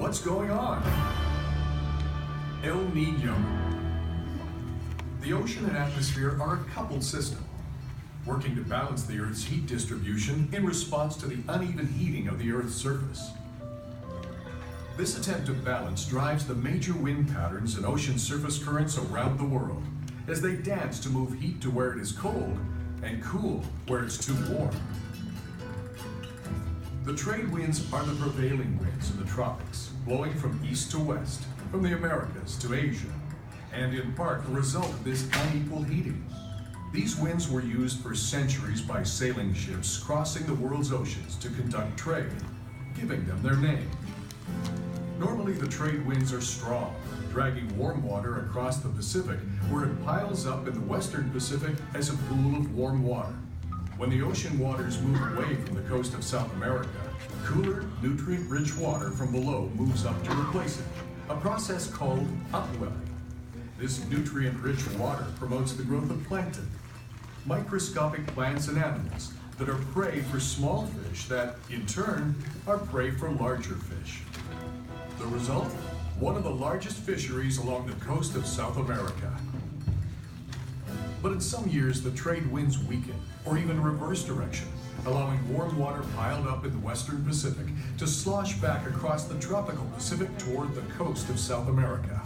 What's going on? El Niño. The ocean and atmosphere are a coupled system, working to balance the Earth's heat distribution in response to the uneven heating of the Earth's surface. This attempt to balance drives the major wind patterns and ocean surface currents around the world as they dance to move heat to where it is cold and cool where it's too warm. The trade winds are the prevailing winds in the tropics, blowing from east to west, from the Americas to Asia, and in part the result of this unequal heating. These winds were used for centuries by sailing ships crossing the world's oceans to conduct trade, giving them their name. Normally the trade winds are strong, dragging warm water across the Pacific where it piles up in the western Pacific as a pool of warm water. When the ocean waters move away from the coast of South America, cooler, nutrient-rich water from below moves up to replace it, a process called upwelling. This nutrient-rich water promotes the growth of plankton, microscopic plants and animals that are prey for small fish that, in turn, are prey for larger fish. The result? One of the largest fisheries along the coast of South America. But in some years, the trade winds weaken, or even reverse direction, allowing warm water piled up in the western Pacific to slosh back across the tropical Pacific toward the coast of South America.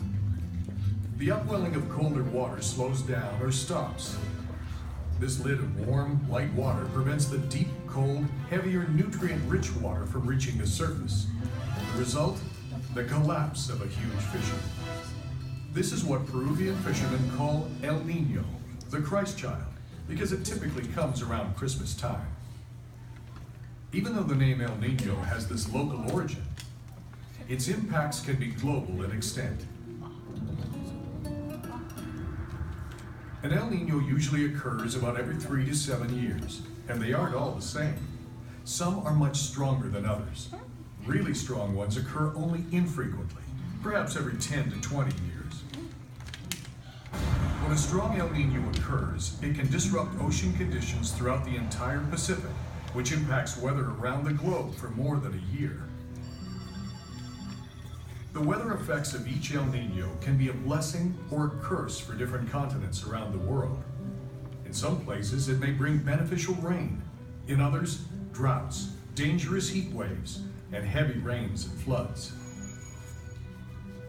The upwelling of colder water slows down or stops. This lid of warm, light water prevents the deep, cold, heavier, nutrient-rich water from reaching the surface. The result? The collapse of a huge fishery. This is what Peruvian fishermen call El Niño, the Christ child, because it typically comes around Christmas time. Even though the name El Niño has this local origin, its impacts can be global in extent. An El Niño usually occurs about every 3 to 7 years, and they aren't all the same. Some are much stronger than others. Really strong ones occur only infrequently, perhaps every 10 to 20 years. When a strong El Niño occurs, it can disrupt ocean conditions throughout the entire Pacific, which impacts weather around the globe for more than a year. The weather effects of each El Niño can be a blessing or a curse for different continents around the world. In some places, it may bring beneficial rain. In others, droughts, dangerous heat waves, and heavy rains and floods.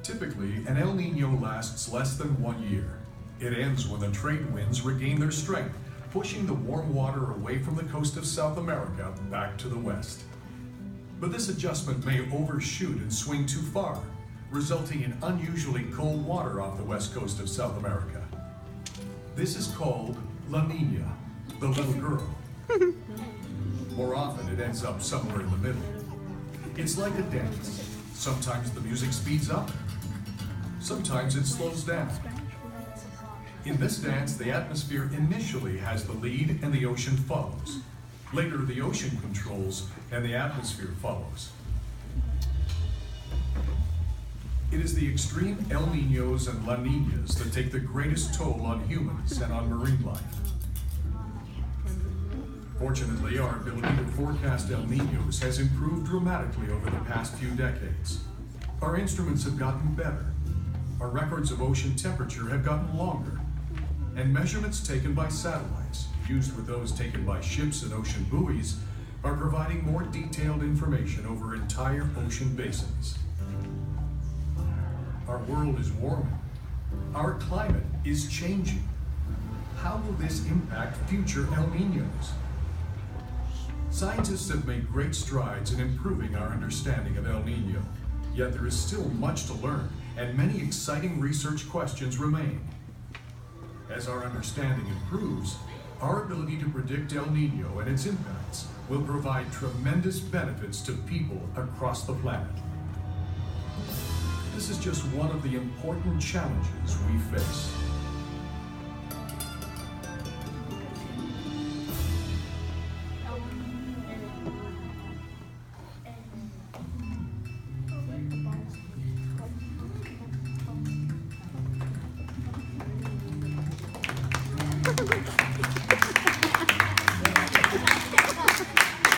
Typically, an El Niño lasts less than 1 year. It ends when the trade winds regain their strength, pushing the warm water away from the coast of South America back to the west. But this adjustment may overshoot and swing too far, resulting in unusually cold water off the west coast of South America. This is called La Niña, the little girl. More often, it ends up somewhere in the middle. It's like a dance. Sometimes the music speeds up, sometimes it slows down. In this dance, the atmosphere initially has the lead and the ocean follows. Later, the ocean controls and the atmosphere follows. It is the extreme El Niños and La Niñas that take the greatest toll on humans and on marine life. Fortunately, our ability to forecast El Niños has improved dramatically over the past few decades. Our instruments have gotten better. Our records of ocean temperature have gotten longer. And measurements taken by satellites, used with those taken by ships and ocean buoys, are providing more detailed information over entire ocean basins. Our world is warming. Our climate is changing. How will this impact future El Niños? Scientists have made great strides in improving our understanding of El Niño, yet there is still much to learn, and many exciting research questions remain. As our understanding improves, our ability to predict El Niño and its impacts will provide tremendous benefits to people across the planet. This is just one of the important challenges we face.